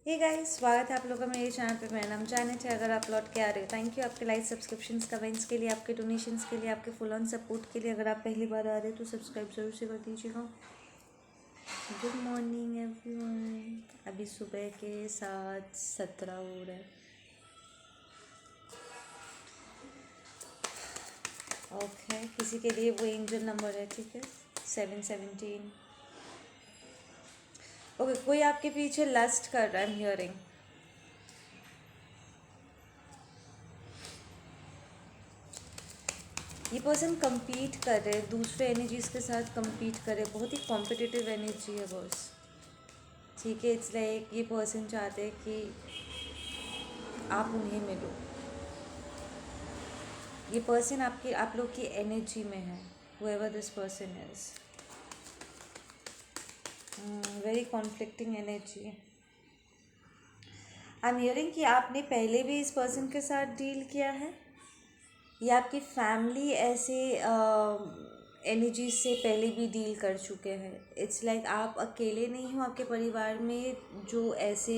Hey guys, स्वागत है आप लोगों का मेरे चैनल पे। मेरा नाम जानित है। अगर आप लौट के आ रहे हो, थैंक यू आपके लाइक, सब्सक्रिप्शंस, कमेंट्स के लिए, आपके डोनेशंस के लिए, आपके फुल ऑन सपोर्ट के लिए। अगर आप पहली बार आ रहे हो तो सब्सक्राइब जरूर से कर दीजिएगा। Good morning everyone. अभी सुबह के 7:17 हो रहे हैं। ओके, किसी के लिए वो एंजल नंबर है, ठीक है, 717। ओके, कोई आपके पीछे लस्ट कर रहा है, आई एम हियरिंग। ये पर्सन compete कर रहे हैं, दूसरे एनर्जीज के साथ compete कर रहे हैं। बहुत ही कॉम्पिटिटिव एनर्जी है बॉस, ठीक है। इट्स लाइक ये पर्सन चाहते हैं कि आप उन्हें मिलो। ये पर्सन आपकी आप लोग की एनर्जी में है, whoever this person is. Very conflicting energy. I am hearing कि आपने पहले भी इस पर्सन के साथ डील किया है, या आपकी फैमिली ऐसे एनर्जी से पहले भी डील कर चुके हैं। इट्स लाइक आप अकेले नहीं हो, आपके परिवार में जो ऐसे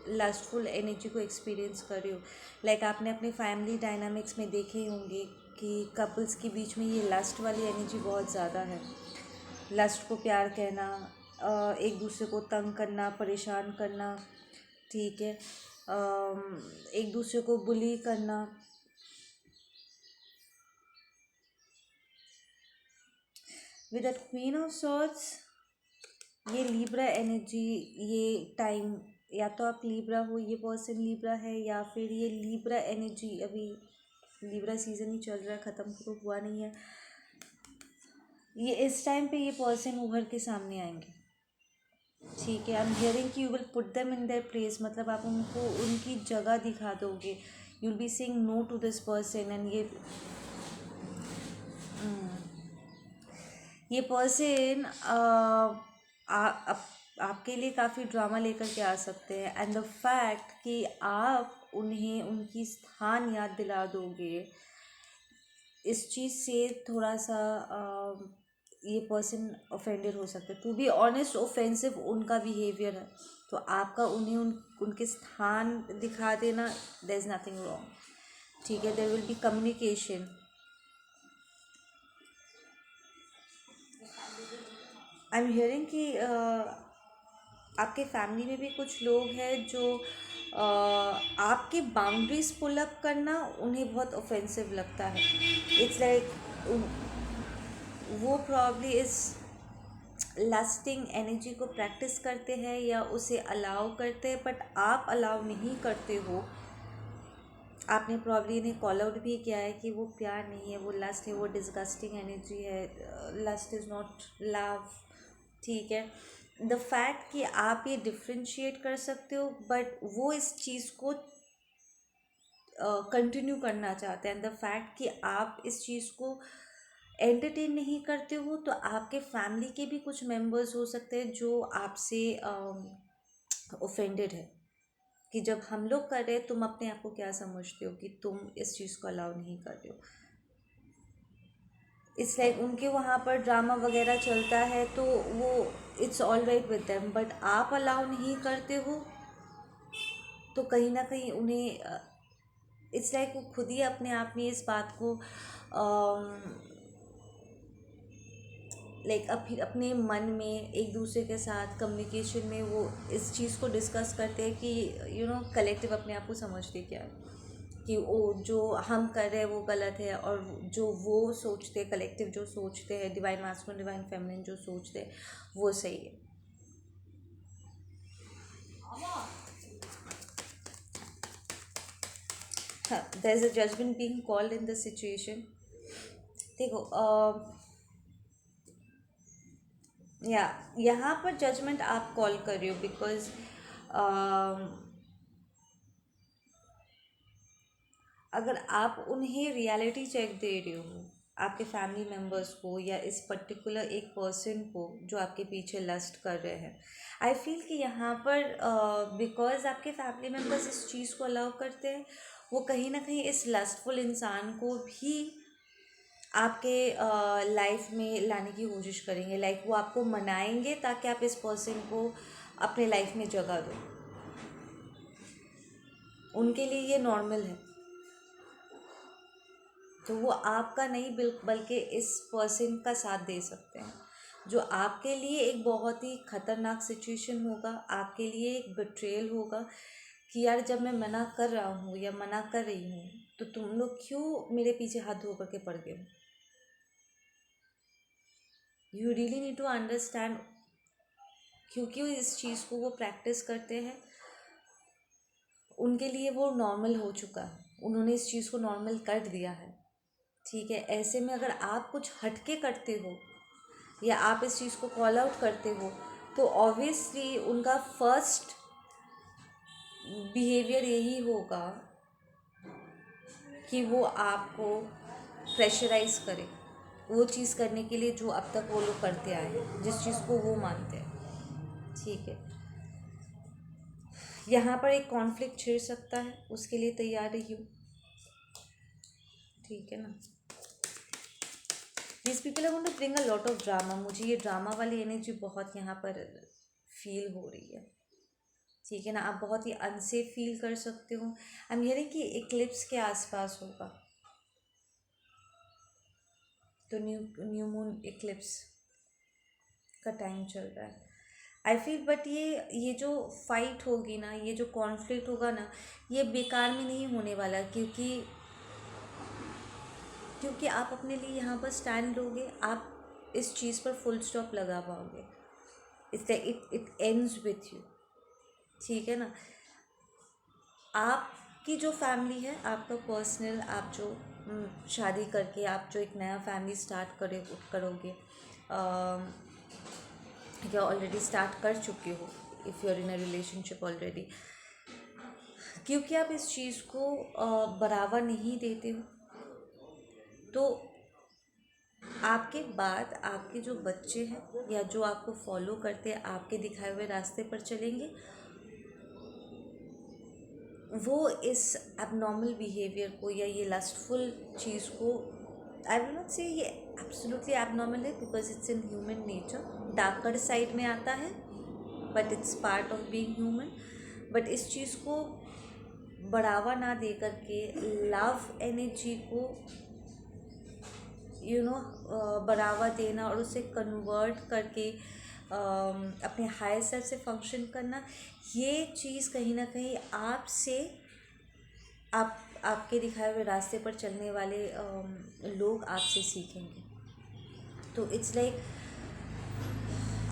लस्टफुल एनर्जी को एक्सपीरियंस कर रहे हो। लाइक आपने अपने फैमिली डायनामिक्स में देखे ही होंगे कि कपल्स के बीच में ये लस्ट वाली एनर्जी बहुत ज़्यादा है। लस्ट को प्यार कहना, एक दूसरे को तंग करना, परेशान करना, ठीक है, एक दूसरे को बुली करना। With that queen of swords, ये लीब्रा एनर्जी, ये टाइम, या तो आप लीब्रा हो, ये पर्सन लीब्रा है, या फिर ये लीब्रा एनर्जी, अभी लीब्रा सीजन ही चल रहा है, ख़त्म तो हुआ नहीं है। ये इस टाइम पे ये पर्सन उभर के सामने आएंगे, ठीक है। आई एम हियरिंग कि you will put them in their place, मतलब आप उनको उनकी जगह दिखा दोगे। You will be saying no to this person. And ये पर्सन आपके लिए काफ़ी ड्रामा लेकर के आ सकते हैं। एंड द फैक्ट कि आप उन्हें उनकी स्थान याद दिला दोगे, इस चीज़ से थोड़ा सा ये पर्सन ऑफेंडेड हो सकते हैं। टू बी ऑनेस्ट, ऑफेंसिव उनका बिहेवियर है, तो आपका उन्हें उनके स्थान दिखा देना, देयर इज़ नथिंग रॉन्ग, ठीक है। There will be communication. I am hearing कि आपके फैमिली में भी कुछ लोग हैं जो आपकी बाउंड्रीज पुल अप करना उन्हें बहुत ऑफेंसिव लगता है। इट्स लाइक वो प्रॉब्ली इस लस्टिंग एनर्जी को प्रैक्टिस करते हैं या उसे अलाउ करते हैं, बट आप अलाउ नहीं करते हो। आपने प्रॉब्ली इन्हें कॉल आउट भी किया है कि वो प्यार नहीं है, वो लस्ट है, वो डिस्गस्टिंग एनर्जी है, लस्ट इज़ नॉट लव, ठीक है। द फैक्ट कि आप ये डिफ्रेंशिएट कर सकते हो, बट वो इस चीज़ को कंटिन्यू करना चाहते हैं। द फैक्ट कि आप इस चीज़ को एंटरटेन नहीं करते हो, तो आपके फैमिली के भी कुछ मेंबर्स हो सकते हैं जो आपसे ऑफेंडेड है कि जब हम लोग कर रहे हैं, तुम अपने आप को क्या समझते हो कि तुम इस चीज़ को अलाउ नहीं कर रहे हो। इट्स लाइक उनके वहाँ पर ड्रामा वगैरह चलता है तो वो it's all right with them, but आप अलाउ नहीं करते हो, तो कहीं ना कहीं उन्हें इट्स लाइक वो खुद ही अपने आप में इस बात को लाइक अपने मन में एक दूसरे के साथ कम्युनिकेशन में वो इस चीज़ को डिस्कस करते हैं कि कलेक्टिव अपने आप को समझते क्या है कि वो जो हम कर रहे हैं वो गलत है, और जो वो सोचते हैं, कलेक्टिव जो सोचते हैं, डिवाइन मास्कुलिन डिवाइन फेमिनिन जो सोचते हैं, वो सही है। हाँ, there is a judgement being called in the situation. देखो, या यहाँ पर जजमेंट आप कॉल कर रहे हो बिकॉज अगर आप उन्हें रियलिटी चेक दे रहे हो, आपके फैमिली मेम्बर्स को या इस पर्टिकुलर एक पर्सन को जो आपके पीछे लस्ट कर रहे हैं, आई फील कि यहाँ पर बिकॉज आपके फैमिली मेम्बर्स इस चीज़ को अलाउ करते हैं, वो कहीं ना कहीं इस लस्टफुल इंसान को भी आपके लाइफ में लाने की कोशिश करेंगे। वो आपको मनाएंगे ताकि आप इस पर्सन को अपने लाइफ में जगह दो। उनके लिए ये नॉर्मल है। तो वो आपका नहीं बल्कि इस पर्सन का साथ दे सकते हैं, जो आपके लिए एक बहुत ही खतरनाक सिचुएशन होगा, आपके लिए एक बिट्रेयल होगा कि यार जब मैं मना कर रहा हूँ या मना कर रही हूँ तो तुम लोग क्यों मेरे पीछे हाथ धो करके पड़ गए हो। You really need to understand, क्योंकि इस चीज़ को वो प्रैक्टिस करते हैं, उनके लिए वो नॉर्मल हो चुका है, उन्होंने इस चीज़ को नॉर्मल कर दिया है। ठीक है, ऐसे में अगर आप कुछ हटके करते हो या आप इस चीज़ को कॉल आउट करते हो तो ऑब्वियसली उनका फर्स्ट बिहेवियर यही होगा कि वो आपको प्रेशराइज करे वो चीज़ करने के लिए जो अब तक वो लोग करते आए हैं, जिस चीज़ को वो मानते हैं। ठीक है, यहाँ पर एक कॉन्फ्लिक्ट छिड़ सकता है, उसके लिए तैयार रहिए। ठीक है ना। This people are going to bring a lot of drama. मुझे ये ड्रामा वाली एनर्जी बहुत यहाँ पर फील हो रही है। ठीक है ना, आप बहुत ही अनसेफ फील कर सकते हो। आई एम हियरिंग कि इक्लिप्स के आसपास होगा, तो न्यू मून इक्लिप्स का टाइम चल रहा है आई फील। बट ये जो फाइट होगी ना, ये जो कॉन्फ्लिक्ट होगा ना, ये बेकार में नहीं होने वाला, क्योंकि आप अपने लिए यहाँ पर स्टैंड लोगे, आप इस चीज़ पर फुल स्टॉप लगा पाओगे। It's like it ends with you. ठीक है ना। आपकी जो फैमिली है, आपका पर्सनल, आप जो शादी करके आप जो एक नया फैमिली स्टार्ट करोगे, या ऑलरेडी स्टार्ट कर चुके हो, if you are in a relationship already, क्योंकि आप इस चीज़ को बढ़ावा नहीं देते हो, तो आपके बाद आपके जो बच्चे हैं या जो आपको फॉलो करते हैं, आपके दिखाए हुए रास्ते पर चलेंगे, वो इस एबनॉर्मल बिहेवियर को या ये लस्टफुल चीज़ को, आई विल नॉट से ये एब्सोल्युटली एबनॉर्मल है, because it's in human nature, darker side में आता है, but it's part of being human. But इस चीज़ को बढ़ावा ना दे करके लव एनर्जी को बढ़ावा देना और उसे कन्वर्ट करके अपने हायर सेल्फ से फंक्शन करना, ये चीज़ कहीं ना कहीं आपसे, आपके दिखाए हुए रास्ते पर चलने वाले लोग आपसे सीखेंगे। तो इट्स लाइक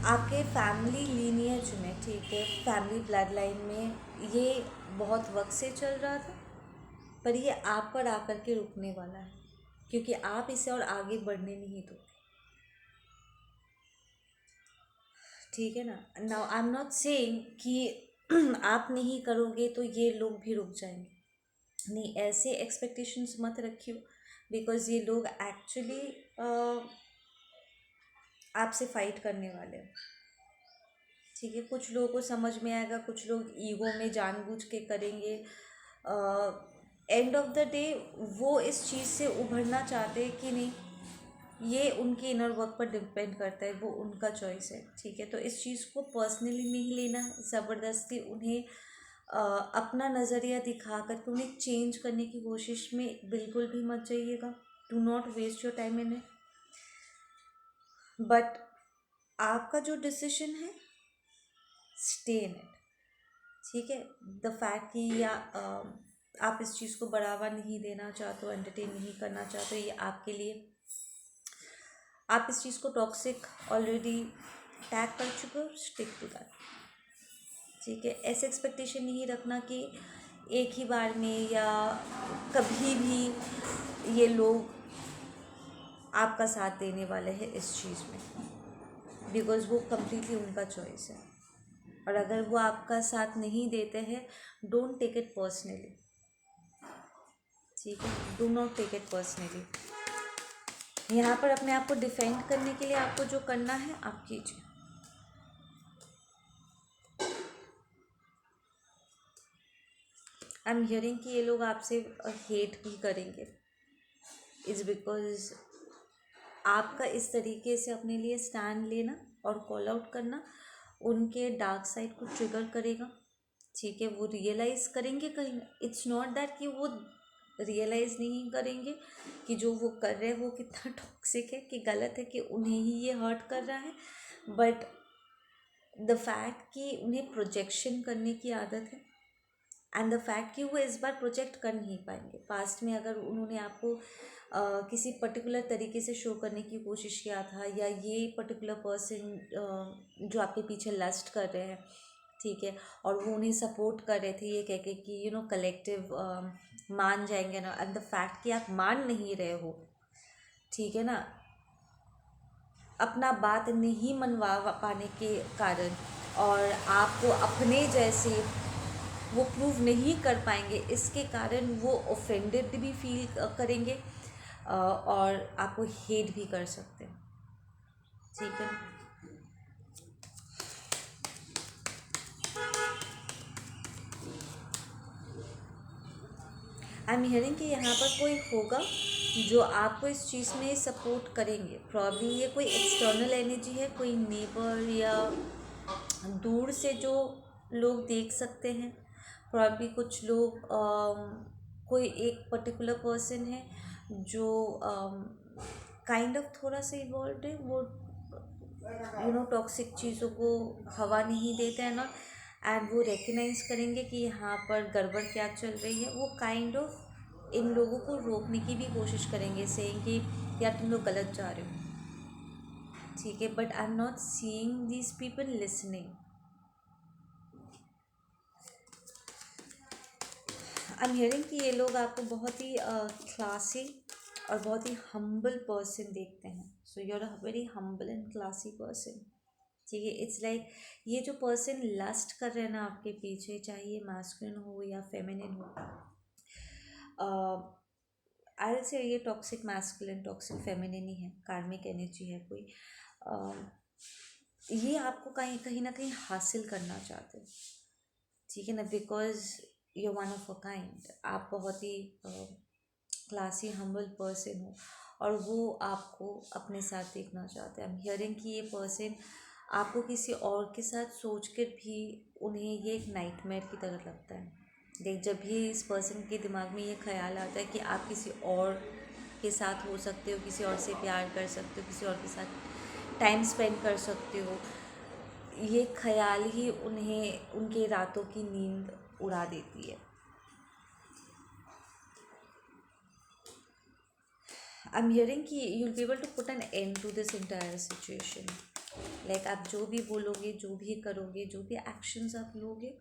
आपके फैमिली लीनिएज में, ठीक है, फैमिली ब्लड लाइन में ये बहुत वक्त से चल रहा था, पर ये आप पर आकर के रुकने वाला है, क्योंकि आप इसे और आगे बढ़ने नहीं दो। ठीक है ना। Now I am not saying कि आप नहीं करोगे तो ये लोग भी रुक जाएंगे, नहीं, ऐसे एक्सपेक्टेशंस मत रखियो, बिकॉज ये लोग एक्चुअली आपसे फाइट करने वाले हैं। ठीक है, कुछ लोगों को समझ में आएगा, कुछ लोग ईगो में जानबूझ के करेंगे। एंड ऑफ द डे वो इस चीज़ से उभरना चाहते हैं कि नहीं, ये उनके इनर वर्क पर डिपेंड करता है, वो उनका चॉइस है। ठीक है, तो इस चीज़ को पर्सनली नहीं लेना है, ज़बरदस्ती उन्हें अपना नज़रिया दिखा करके उन्हें चेंज करने की कोशिश में बिल्कुल भी मत जाइएगा। Do not waste your time in it. But आपका जो डिसीजन है, स्टे इन इट। ठीक है, द फैक्ट कि या आप इस चीज़ को बढ़ावा नहीं देना चाहते हो, एंटरटेन नहीं करना चाहते हो, ये आपके लिए, आप इस चीज़ को टॉक्सिक ऑलरेडी टैग कर चुके हो, स्टिक टू दैट। ठीक है, ऐसे एक्सपेक्टेशन नहीं रखना कि एक ही बार में या कभी भी ये लोग आपका साथ देने वाले हैं इस चीज़ में, बिकॉज़ वो कम्प्लीटली उनका चॉइस है। और अगर वो आपका साथ नहीं देते हैं, डोंट टेक इट पर्सनली। ठीक है, do not take it personally. यहाँ पर अपने आप को डिफेंड करने के लिए आपको जो करना है आप कीजिए। आई एम हियरिंग कि ये लोग आपसे हेट भी करेंगे, इज़ बिकॉज आपका इस तरीके से अपने लिए स्टैंड लेना और कॉल आउट करना उनके डार्क साइड को ट्रिगर करेगा। ठीक है, वो रियलाइज़ करेंगे कहीं। इट्स नॉट दैट कि वो रियलाइज़ नहीं करेंगे कि जो वो कर रहे हैं वो कितना टॉक्सिक है, कि गलत है, कि उन्हें ही ये हर्ट कर रहा है। बट द फैक्ट कि उन्हें प्रोजेक्शन करने की आदत है, एंड द फैक्ट कि वो इस बार प्रोजेक्ट कर नहीं पाएंगे। पास्ट में अगर उन्होंने आपको किसी पर्टिकुलर तरीके से शो करने की कोशिश किया था, या ये पर्टिकुलर पर्सन जो आपके पीछे लस्ट कर रहे हैं, ठीक है, और वो उन्हें सपोर्ट कर रहे थे ये कह के कि कलेक्टिव मान जाएंगे ना, एंड द फैक्ट कि आप मान नहीं रहे हो, ठीक है ना, अपना बात नहीं मनवा पाने के कारण, और आपको अपने जैसे वो प्रूव नहीं कर पाएंगे, इसके कारण वो ऑफेंडेड भी फील करेंगे, और आपको हेट भी कर सकते हैं, ठीक है। आई एम हियरिंग कि यहाँ पर कोई होगा जो आपको इस चीज़ में सपोर्ट करेंगे। प्रॉब्लम ये कोई एक्सटर्नल एनर्जी है, कोई नेबर या दूर से जो लोग देख सकते हैं। प्रॉब्लम कुछ लोग कोई एक पर्टिकुलर पर्सन है जो काइंड ऑफ थोड़ा सा इवॉल्व है, वो टॉक्सिक चीज़ों को हवा नहीं देते हैं ना, एंड वो रिकग्नाइज करेंगे कि यहाँ पर गड़बड़ क्या चल रही है। वो काइंड ऑफ इन लोगों को रोकने की भी कोशिश करेंगे, सेइंग कि यार तुम लोग गलत जा रहे हो, ठीक है, but I am not seeing these people listening. I am hearing कि ये लोग आपको बहुत ही क्लासी और बहुत ही हम्बल पर्सन देखते हैं। So you are a very humble and classy person, ठीक है। इट्स लाइक ये जो पर्सन लस्ट कर रहे हैं ना आपके पीछे, चाहे ये मैस्कुलिन हो या फेमिनिन हो, आई विल से ये टॉक्सिक मैस्कुलिन टॉक्सिक फेमिनिन ही है, कार्मिक एनर्जी है कोई। ये आपको कहीं कहीं ना कहीं हासिल करना चाहते हैं, ठीक है ना, because you one of a kind, आप बहुत ही क्लासी हम्बल पर्सन हो, और वो आपको अपने साथ देखना चाहते हैं। आई एम हियरिंग कि ये पर्सन आपको किसी और के साथ सोच कर भी उन्हें ये एक नाइटमेयर की तरह लगता है। देख, जब भी इस पर्सन के दिमाग में ये ख्याल आता है कि आप किसी और के साथ हो सकते हो, किसी और से प्यार कर सकते हो, किसी और के साथ टाइम स्पेंड कर सकते हो, ये ख्याल ही उन्हें उनके रातों की नींद उड़ा देती है। आई एम हियरिंग कि you will be able to put an end to this entire situation. Like आप जो भी बोलोगे, जो भी करोगे, जो भी एक्शंस आप लोगे,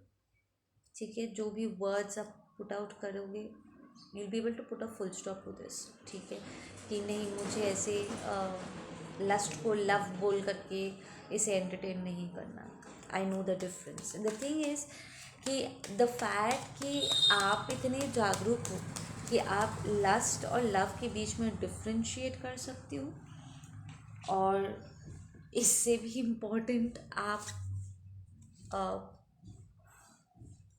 ठीक है, जो भी वर्ड्स आप पुट आउट करोगे, you will be able to put a full stop to this, ठीक है, कि नहीं मुझे ऐसे लस्ट को लव बोल करके इसे एंटरटेन नहीं करना। I know the difference. The thing is कि द फैक्ट कि आप इतने जागरूक हो कि आप लस्ट और लव के बीच में डिफ्रेंशिएट कर सकते हो, और इससे भी इम्पोर्टेंट आप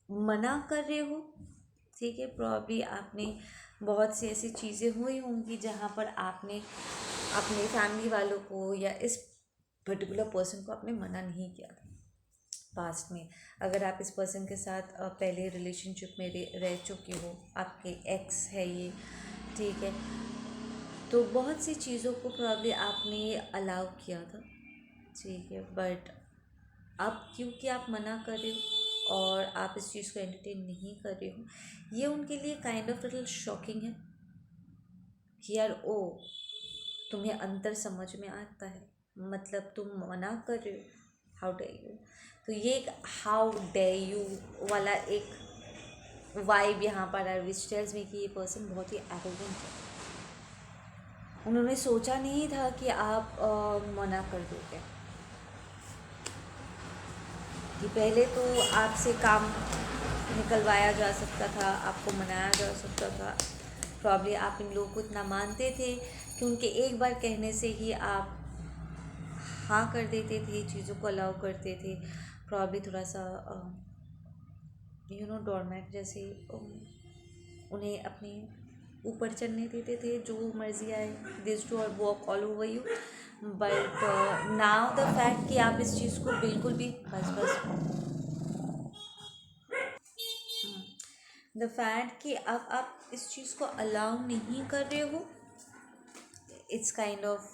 मना कर रहे हो, ठीक है। प्रॉब्ली आपने बहुत सी ऐसी चीज़ें हुई होंगी जहाँ पर आपने अपने फैमिली वालों को या इस पर्टिकुलर पर्सन को आपने मना नहीं किया था पास्ट में। अगर आप इस पर्सन के साथ पहले रिलेशनशिप में रह चुके हो, आपके एक्स है ये, ठीक है, तो बहुत सी चीज़ों को प्रॉब्ली आपने अलाउ किया था, ठीक है, बट अब क्योंकि आप मना कर रहे हो और आप इस चीज़ को एंटरटेन नहीं कर रहे हो, ये उनके लिए काइंड ऑफ लिटिल शॉकिंग है कि यार ओ, तुम्हें अंतर समझ में आता है, मतलब तुम मना कर रहे हो, हाउ डे यू। तो ये एक हाउ डे यू वाला एक वाइब यहाँ पर है, विच टेल्स मी कि ये पर्सन बहुत ही एरोगेंट है। उन्होंने सोचा नहीं था कि आप मना कर दोगे, कि पहले तो आपसे काम निकलवाया जा सकता था, आपको मनाया जा सकता था। प्रॉब्ली आप इन लोगों को इतना मानते थे कि उनके एक बार कहने से ही आप हाँ कर देते थे, चीज़ों को अलाउ करते थे। प्रॉब्ली थोड़ा सा डोरमैट जैसे उन्हें अपने ऊपर चढ़ने देते थे, जो मर्जी आए, दिस टू और walk all over you. But now the fact कि आप इस चीज़ को बिल्कुल भी बस द फैक्ट कि अब आप इस चीज़ को अलाउ नहीं कर रहे हो, इट्स काइंड ऑफ,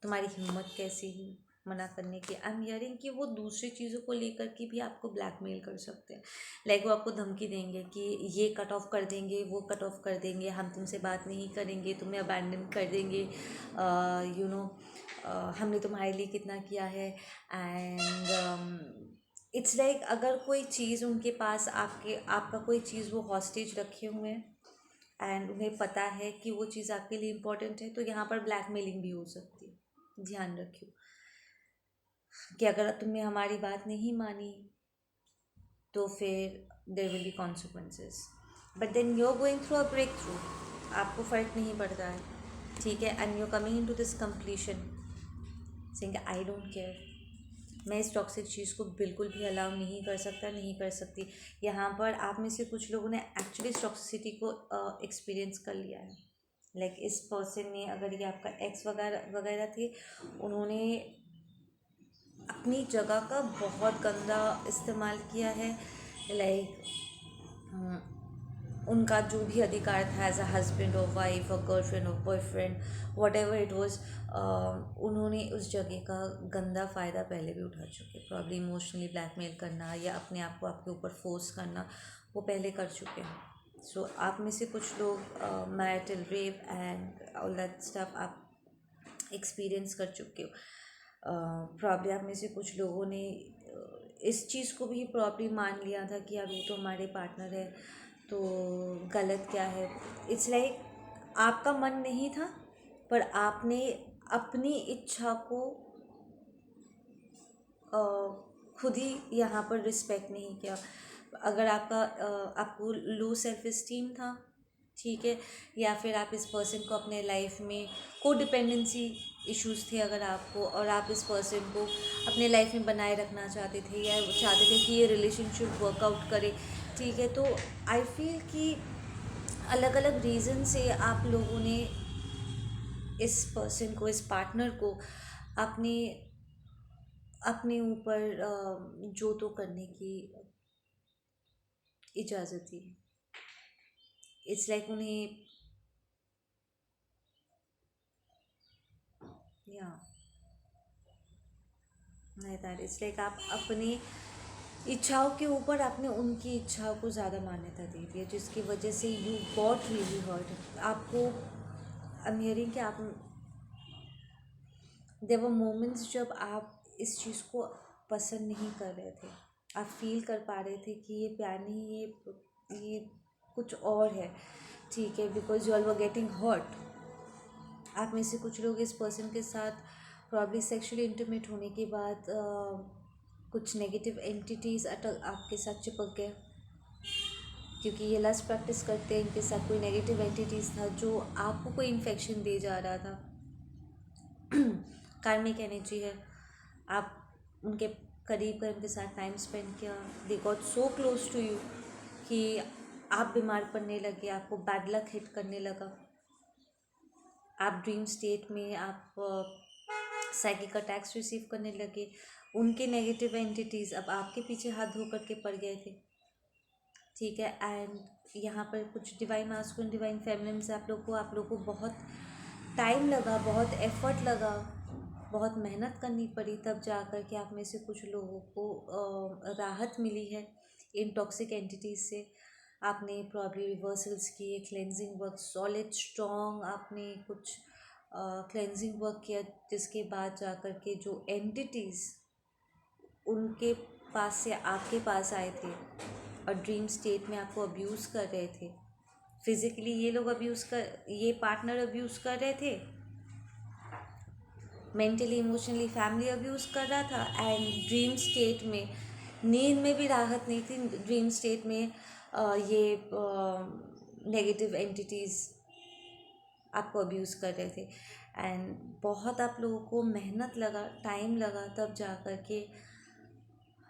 तुम्हारी हिम्मत कैसी हुई मना करने की। आई एम हियरिंग कि वो दूसरी चीज़ों को लेकर के भी आपको ब्लैकमेल कर सकते हैं। लाइक वो आपको धमकी देंगे कि ये कट ऑफ कर देंगे, वो कट ऑफ कर देंगे, हम तुमसे बात नहीं करेंगे, तुम्हें अबैंडन कर देंगे, यू नो, हमने तुम्हारे लिए कितना किया है। एंड इट्स लाइक अगर कोई चीज़ उनके पास, आपका कोई चीज़ वो हॉस्टेज रखे हुए हैं एंड उन्हें पता है कि वो चीज़ आपके लिए इम्पोर्टेंट है, तो यहाँ पर ब्लैकमेलिंग भी हो सकती है। ध्यान रखियो कि अगर तुमने हमारी बात नहीं मानी तो फिर there will be consequences, but then you are going through a breakthrough, आपको फ़र्क नहीं पड़ता है, ठीक है। And you are coming in to this completion saying I don't care, मैं इस टॉक्सिक चीज़ को बिल्कुल भी अलाउ नहीं कर सकता, नहीं कर सकती। यहाँ पर आप में से कुछ लोगों ने एक्चुअली इस टॉक्सिसिटी को एक्सपीरियंस कर लिया है। लाइक इस पर्सन ने, अगर ये आपका एक्स वगैरह वगैरह थे, उन्होंने अपनी जगह का बहुत गंदा इस्तेमाल किया है। लाइक उनका जो भी अधिकार था एज अ हस्बैंड और वाइफ और गर्लफ्रेंड और boyfriend, what ever it was, उन्होंने उस जगह का गंदा फ़ायदा पहले भी उठा चुके। प्रॉब्लम इमोशनली ब्लैकमेल करना या अपने आप को आपके ऊपर फोर्स करना, वो पहले कर चुके हैं। सो आप में से कुछ लोग marital rape and all that stuff आप एक्सपीरियंस कर चुके हो। प्रॉब्लम आप में से कुछ लोगों ने इस चीज़ को भी प्रॉब्लम मान लिया था कि यार वो तो हमारे पार्टनर है, तो गलत क्या है। इट्स लाइक आपका मन नहीं था, पर आपने अपनी इच्छा को खुद ही यहाँ पर रिस्पेक्ट नहीं किया। अगर आपको लो सेल्फ इस्टीम था, ठीक है, या फिर आप इस पर्सन को अपने लाइफ में, को डिपेंडेंसी इश्यूज़ थे अगर आपको, और आप इस पर्सन को अपने लाइफ में बनाए रखना चाहते थे या चाहते थे कि ये रिलेशनशिप वर्कआउट करे, ठीक है, तो आई फील कि अलग अलग रीज़न से आप लोगों ने इस पर्सन को, इस पार्टनर को अपने अपने ऊपर जो तो करने की इजाज़त दी। इट्स लाइक उन्हें, या नहीं दैट इट्स लाइक आप अपनी इच्छाओं के ऊपर आपने उनकी इच्छाओं को ज़्यादा मान्यता दे दी है, जिसकी वजह से यू गॉट रियली हर्ट। आपको, आई एम हियरिंग कि आप, देयर वर मोमेंट्स जब आप इस चीज़ को पसंद नहीं कर रहे थे, आप फील कर पा रहे थे कि ये प्यार नहीं, ये कुछ और है, ठीक है, because you all were getting hurt. आप में से कुछ लोग इस पर्सन के साथ प्रॉब्ली सेक्सुअली इंटीमेट होने के बाद कुछ नेगेटिव एंटिटीज़ आपके साथ चिपक गए, क्योंकि ये लस्ट प्रैक्टिस करते हैं, इनके साथ कोई नेगेटिव एंटिटीज़ था जो आपको कोई इन्फेक्शन दे जा रहा था। कार्मिक एनर्जी है। आप उनके करीब कर, उनके साथ टाइम स्पेंड किया, they got so close to you कि आप बीमार पड़ने लगे, आपको बैड लक हिट करने लगा। आप ड्रीम स्टेट में आप साइकिक अटैक्स रिसीव करने लगे। उनके नेगेटिव एंटिटीज़ अब आपके पीछे हाथ धो करके पड़ गए थे, ठीक है। एंड यहाँ पर कुछ डिवाइन मास्कुलिन, डिवाइन फेमिनिन से आप लोग को बहुत टाइम लगा, बहुत एफर्ट लगा, बहुत मेहनत करनी पड़ी, तब जा कर के आप में से कुछ लोगों को राहत मिली है इन टॉक्सिक एंटिटीज़ से। आपने प्रॉब्ली रिवर्सल्स किए, क्लेंजिंग वर्क, सॉलिड स्ट्रॉन्ग आपने कुछ क्लेंजिंग वर्क किया, जिसके बाद जा कर के जो एंटिटीज़ उनके पास से आपके पास आए थे और ड्रीम स्टेट में आपको अब्यूज़ कर रहे थे। फिज़िकली ये लोग ये पार्टनर अब्यूज़ कर रहे थे, मेंटली, इमोशनली, फैमिली अब्यूज़ कर रहा था, एंड ड्रीम स्टेट में नींद में भी राहत नहीं थी। ड्रीम स्टेट में ये नेगेटिव एंटिटीज़ आपको अब्यूज़ कर रहे थे। एंड बहुत आप लोगों को मेहनत लगा, टाइम लगा, तब जा कर के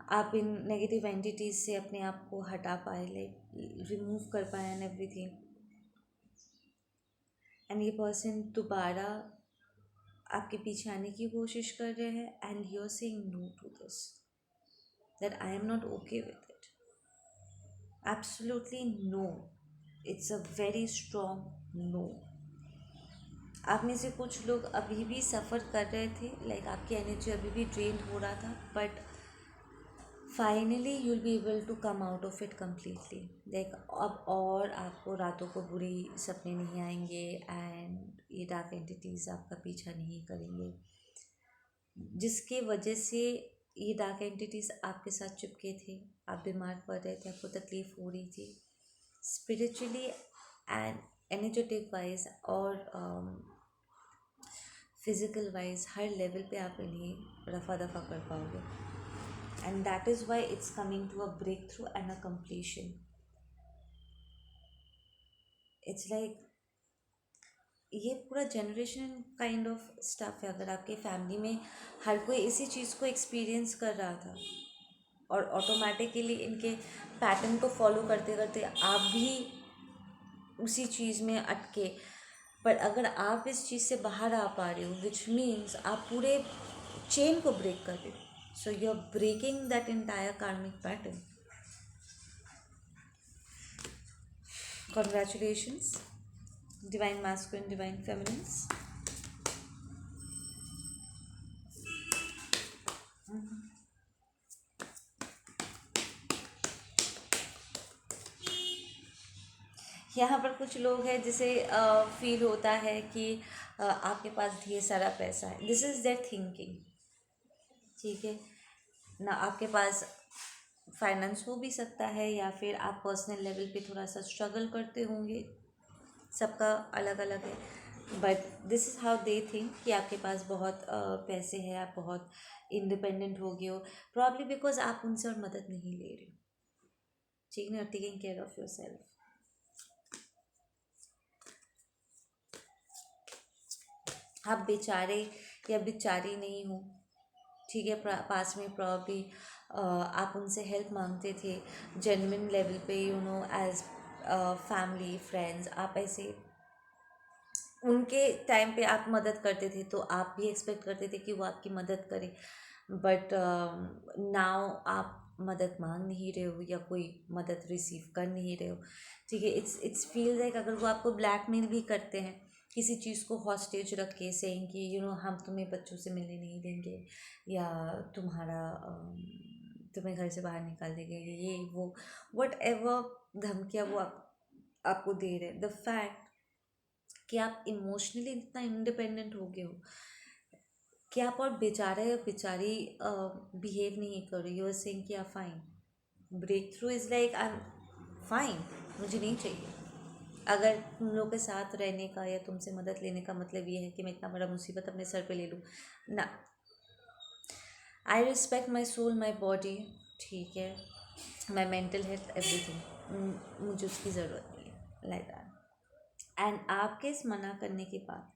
आप इन नेगेटिव एंटिटीज़ से अपने आप को हटा पाए, लाइक रिमूव कर पाए एंड एवरीथिंग। एंड ये पर्सन दोबारा आपके पीछे आने की कोशिश कर रहे हैं, and you are saying no to this, that I am not okay with it, absolutely no, it's a very strong no. आप में से कुछ लोग अभी भी सफ़र कर रहे थे, लाइक आपकी एनर्जी अभी भी ड्रेन हो रहा था, but finally you will be able to come out of it completely. Like अब और आपको रातों को बुरी सपने नहीं आएंगे, एंड ये डार्क एंटिटीज़ आपका पीछा नहीं करेंगे, जिसके वजह से ये डार्क एंटिटीज़ आपके साथ चिपके थे। आप बीमार पड़ रहे थे, आपको तकलीफ़ हो रही थी स्पिरिचुअली एंड एनर्जेटिक वाइज और फिज़िकल वाइज, हर लेवल पे आप इन्हें रफा दफा कर पाओगे। And that is why it's coming to a breakthrough and a completion. It's like ये पूरा जनरेशन काइंड ऑफ स्टफ है। अगर आपके फैमिली में हर कोई इसी चीज़ को एक्सपीरियंस कर रहा था और ऑटोमेटिकली इनके पैटर्न को फॉलो करते करते आप भी उसी चीज़ में अटके, पर अगर आप इस चीज़ से बाहर आ पा रहे हो, विच मीन्स आप पूरे चेन को ब्रेक कर रहे हो, so you are breaking that entire karmic pattern. Congratulations divine masculine, divine feminines. यहाँ पर कुछ लोग हैं जिसे फील होता है कि आपके पास ढेर सारा पैसा है, दिस इज़ देयर थिंकिंग। ठीक है ना, आपके पास फाइनेंस हो भी सकता है, या फिर आप पर्सनल लेवल पे थोड़ा सा स्ट्रगल करते होंगे, सबका अलग अलग है, but this is how they think कि आपके पास बहुत पैसे हैं, आप बहुत इंडिपेंडेंट हो गए हो, प्रॉब्ली बिकॉज आप उनसे और मदद नहीं ले रहे हो। ठीक है, taking care of your self. आप बेचारे या बेचारी नहीं हो। ठीक है, पास में प्रॉब्ली आप उनसे हेल्प मांगते थे जेन्युइन लेवल पे, you know, as family friends, आप ऐसे उनके टाइम पे आप मदद करते थे, तो आप भी एक्सपेक्ट करते थे कि वो आपकी मदद करे, बट नाउ आप मदद मांग नहीं रहे हो या कोई मदद रिसीव कर नहीं रहे हो। ठीक है, इट्स फील लाइक अगर वो आपको ब्लैकमेल भी करते हैं किसी चीज़ को हॉस्टेज रख के, सेइंग कि यू नो हम तुम्हें बच्चों से मिलने नहीं देंगे, या तुम्हारा तुम्हें घर से बाहर निकाल देंगे, ये वो वट एवर धमकियाँ वो आपको दे रहे हैं, द फैक्ट कि आप इमोशनली इतना इंडिपेंडेंट हो गए हो कि आप और बेचारा या बेचारी बिहेव नहीं कर रही हो, सेइंग कि आप fine. Breakthrough is like I am fine, मुझे नहीं चाहिए। अगर तुम लोग के साथ रहने का या तुमसे मदद लेने का मतलब ये है कि मैं इतना बड़ा मुसीबत अपने सर पे ले लूँ, ना। I respect my soul, my body, ठीक है, माई मेंटल हेल्थ, एवरीथिंग, मुझे उसकी ज़रूरत नहीं है, लाइक दैट। एंड आपके इस मना करने के बाद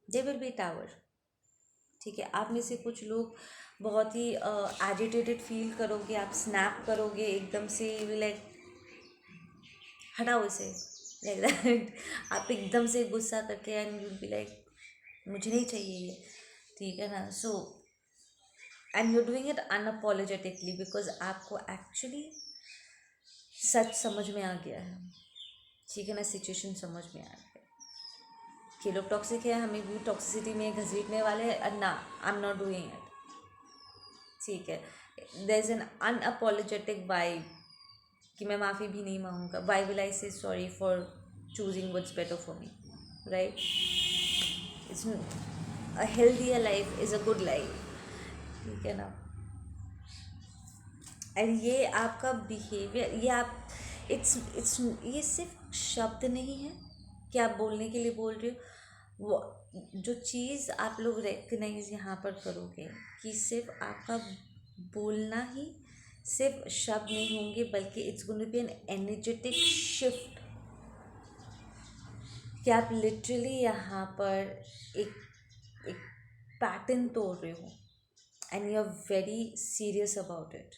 दे विल बी टावर। ठीक है, आप में से कुछ लोग बहुत ही एजिटेटेड फील करोगे, आप स्नैप करोगे एकदम से, लाइक हटाओ इसे, लाइक दैट। आप एकदम से गुस्सा करके एंड यू बी लाइक मुझे नहीं चाहिए ये। ठीक है ना, so and you doing it unapologetically because आपको एक्चुअली सच समझ में आ गया है। ठीक है ना, सिचुएशन समझ में आ गया कि लोग टॉक्सिक है, हमें भी टॉक्सिसिटी में घसीटने वाले हैं, ना, I am not doing it. ठीक है, there is an unapologetic vibe कि मैं माफ़ी भी नहीं मांगूंगा, वाई विल आई से sorry for choosing what's better for me, right? It's a healthier life is a good life. ठीक है ना, एंड ये आपका बिहेवियर, ये आप इट्स ये सिर्फ शब्द नहीं है कि आप बोलने के लिए बोल रहे हो, वो जो चीज़ आप लोग रिकग्नाइज यहाँ पर करोगे कि सिर्फ आपका बोलना ही सिर्फ शब्द नहीं होंगे, बल्कि it's going to be an energetic shift, कि आप लिटरली यहाँ पर एक एक पैटर्न तोड़ रहे हो and you are very serious about it.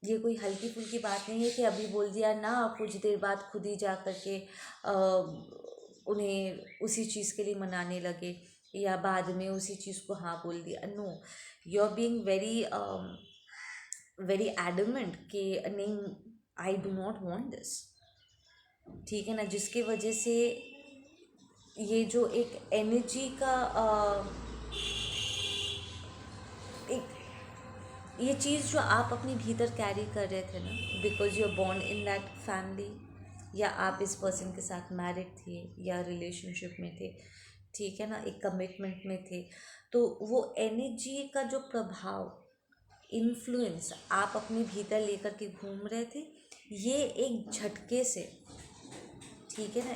ये कोई हल्की फुल्की बात नहीं है कि अभी बोल दिया ना, कुछ देर बाद खुद ही जा कर के उन्हें उसी चीज़ के लिए मनाने लगे, या बाद में उसी चीज़ को हाँ बोल दिया। No, you are being very very adamant कि नहीं, I do not want this. ठीक है ना, जिसकी वजह से ये जो एक एनर्जी का एक ये चीज़ जो आप अपने भीतर कैरी कर रहे थे ना, because you are born in that family, या आप इस पर्सन के साथ मैरिड थे या रिलेशनशिप में थे, ठीक है ना, एक कमिटमेंट में थे, तो वो एनर्जी का जो प्रभाव, इन्फ्लुएंस आप अपने भीतर लेकर के घूम रहे थे, ये एक झटके से, ठीक है ना,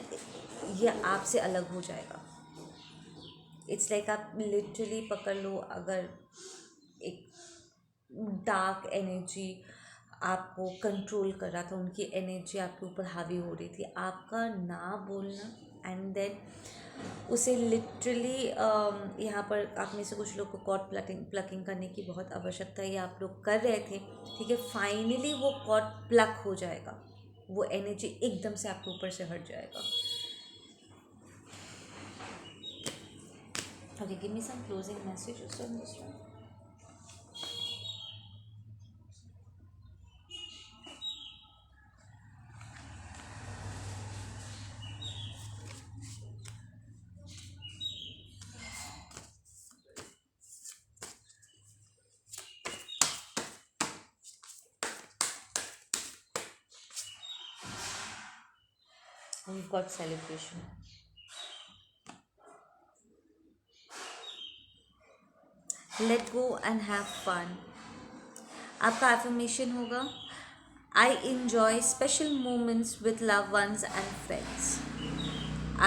ये आपसे अलग हो जाएगा। इट्स लाइक आप लिटरली पकड़ लो, अगर एक डार्क एनर्जी आपको कंट्रोल कर रहा था, उनकी एनर्जी आपके ऊपर हावी हो रही थी, आपका ना बोलना एंड देन उसे लिटरली यहाँ पर आप में से कुछ लोग को कॉर्ड प्लकिंग करने की बहुत आवश्यकता है, ये आप लोग कर रहे थे, ठीक है, फाइनली वो कॉर्ड प्लक हो जाएगा, वो एनर्जी एकदम से आपके ऊपर से हट जाएगा। Okay, give me some closing messages on this one. We've got celebration. Let go and have fun. आपका एफर्मेशन होगा, I enjoy special moments with loved ones and friends.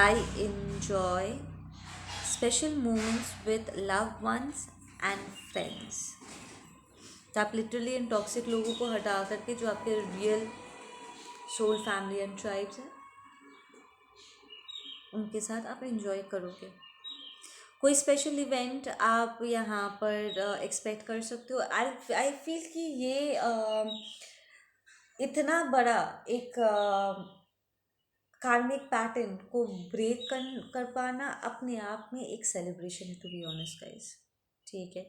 I enjoy special moments with loved ones and friends. तो आप literally in toxic लोगों को हटा करके जो आपके real soul family and tribes हैं, उनके साथ आप इंजॉय करोगे। कोई स्पेशल इवेंट आप यहाँ पर एक्सपेक्ट कर सकते हो। आई फील कि ये इतना बड़ा एक कार्मिक पैटर्न को ब्रेक कर पाना अपने आप में एक सेलिब्रेशन है, टू बी ऑनेस्ट गाइस, ठीक है।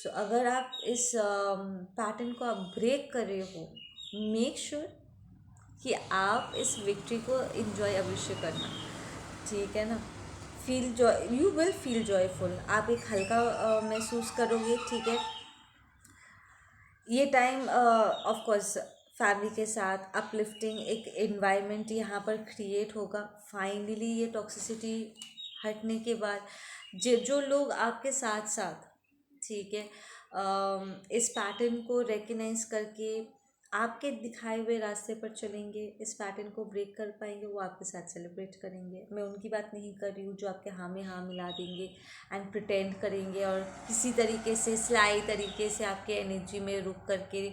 सो अगर आप इस पैटर्न को आप ब्रेक कर रहे हो, मेक श्योर कि आप इस विक्ट्री को इंजॉय अवश्य करना, ठीक है ना। Feel Joy, you will feel joyful, आप एक हल्का महसूस करोगे, ठीक है। ये टाइम ऑफ कोर्स फैमिली के साथ अपलिफ्टिंग एक एनवायरनमेंट यहाँ पर क्रिएट होगा। फाइनली ये टॉक्सिसिटी हटने के बाद जो लोग आपके साथ साथ, ठीक है, इस पैटर्न को रिकग्नाइज करके आपके दिखाए हुए रास्ते पर चलेंगे, इस पैटर्न को ब्रेक कर पाएंगे, वो आपके साथ सेलिब्रेट करेंगे। मैं उनकी बात नहीं कर रही हूँ जो आपके हाँ में हाँ मिला देंगे एंड प्रिटेंड करेंगे और किसी तरीके से स्लाई तरीके से आपके एनर्जी में रुक करके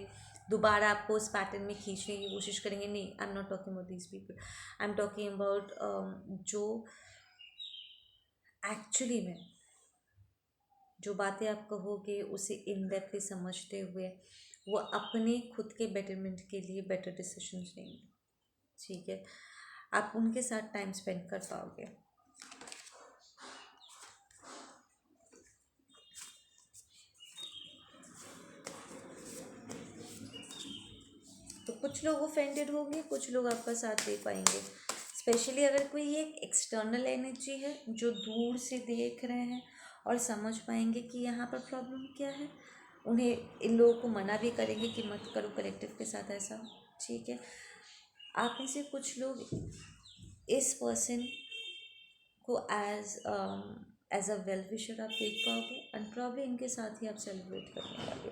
दोबारा आपको उस पैटर्न में खींचने की कोशिश करेंगे। नहीं, आई am not talking about these people, I am talking about जो एक्चुअली में जो बातें आप कहोगे उसे इन डेप्थ समझते हुए वो अपने खुद के बेटरमेंट के लिए बेटर डिसीजंस लेंगे, ठीक है। आप उनके साथ टाइम स्पेंड कर पाओगे। तो कुछ लोग ऑफेंडेड होंगे, कुछ लोग आपका साथ दे पाएंगे, स्पेशली अगर कोई ये एक एक्सटर्नल एनर्जी है जो दूर से देख रहे हैं और समझ पाएंगे कि यहाँ पर प्रॉब्लम क्या है। उन्हें इन लोगों को मना भी करेंगे कि मत करो कलेक्टिव के साथ ऐसा, ठीक है। आप में से कुछ लोग इस पर्सन को एज अ वेल विशर आप देख पाओगे एंड प्रॉब्लम इनके साथ ही आप सेलिब्रेट करने वाले।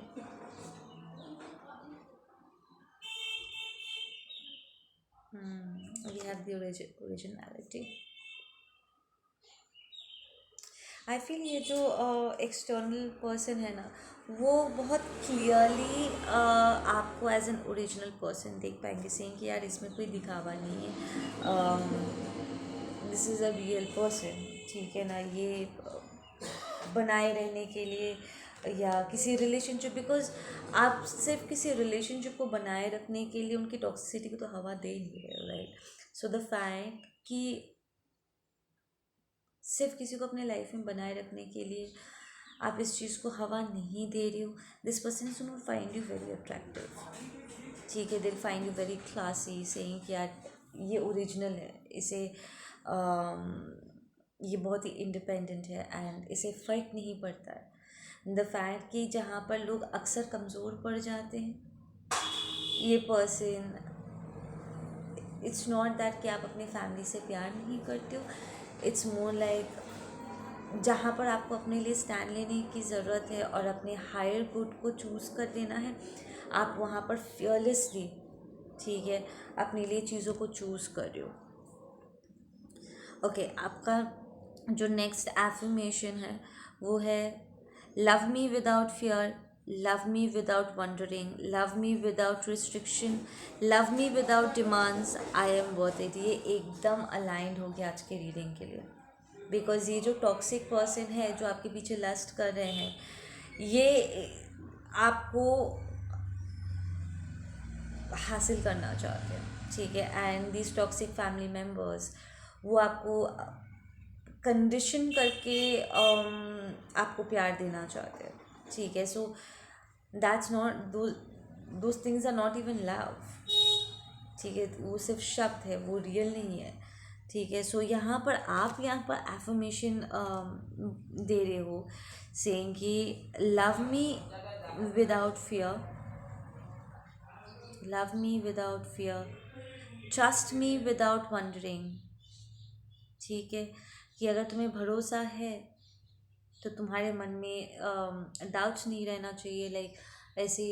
We have the originality. I feel ये जो एक्सटर्नल पर्सन है ना, वो बहुत क्लियरली आपको एज एन ओरिजिनल पर्सन देख पाएंगे, सेइंग कि यार इसमें कोई दिखावा नहीं है, this is a real person, ठीक है ना। ये बनाए रहने के लिए या किसी रिलेशनशिप, बिकॉज आप सिर्फ किसी रिलेशनशिप को बनाए रखने के लिए उनकी टॉक्सिसिटी को तो हवा दे नहीं रहे हो, राइट। सो द फैक्ट कि सिर्फ किसी को अपने लाइफ में बनाए रखने के लिए आप इस चीज़ को हवा नहीं दे रही हो, this person is not find you very attractive, ठीक है, दिल find you very classy, saying कि यार ये ओरिजिनल है, इसे ये बहुत ही इंडिपेंडेंट है एंड इसे फ़र्क नहीं पड़ता है। द फैक्ट कि जहाँ पर लोग अक्सर कमज़ोर पड़ जाते हैं, ये पर्सन, इट्स नॉट दैट कि आप अपनी फैमिली से प्यार नहीं करते हो, इट्स मोर लाइक जहाँ पर आपको अपने लिए स्टैंड लेने की ज़रूरत है और अपने हायर गुड को चूज़ कर लेना है, आप वहाँ पर फियरलेसली, ठीक है, अपने लिए चीज़ों को चूज़ कर रहे हो। ओके, आपका जो नेक्स्ट एफर्मेशन है वो है love me without fear, love me without wondering, love me without restriction, love me without demands, I am worth it. ये एकदम अलाइंड हो गया आज के रीडिंग के लिए, बिकॉज ये जो टॉक्सिक पर्सन है जो आपके पीछे लस्ट कर रहे हैं, ये आपको हासिल करना चाहते हैं, ठीक है। And this toxic family members वो आपको कंडीशन करके आपको प्यार देना चाहते हैं, ठीक है। So that's not, those things are not even love, ठीक है, वो सिर्फ शब्द है, वो रियल नहीं है, ठीक है। सो यहाँ पर आप यहाँ पर एफर्मेशन दे रहे हो, सेइंग कि love me without fear, love me without fear, trust me without wondering, ठीक है। कि अगर तुम्हें भरोसा है तो तुम्हारे मन में डाउट्स नहीं रहना चाहिए, लाइक ऐसी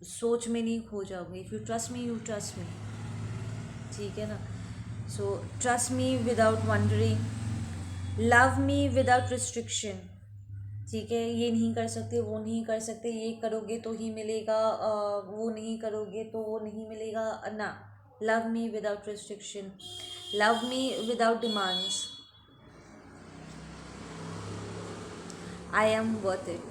सोच में नहीं खो जाओगे। If you trust me, you trust me, ठीक है ना। So trust me without wondering, love me without restriction, ठीक है। ये नहीं कर सकते, वो नहीं कर सकते, ये करोगे तो ही मिलेगा, वो नहीं करोगे तो वो नहीं मिलेगा ना। Love me without restriction, love me without demands, I am worth it,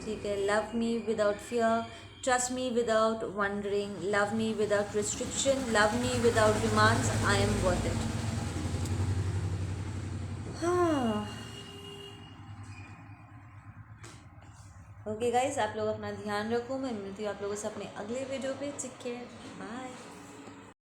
ठीक है। Love me without fear, trust me without wondering, love me without restriction, love me without demands, I am worth it. हाँ, okay guys, आप लोग अपना ध्यान रखो। मैं मिलती हूँ आप लोगों से अपने अगले वीडियो पे। Take care, bye.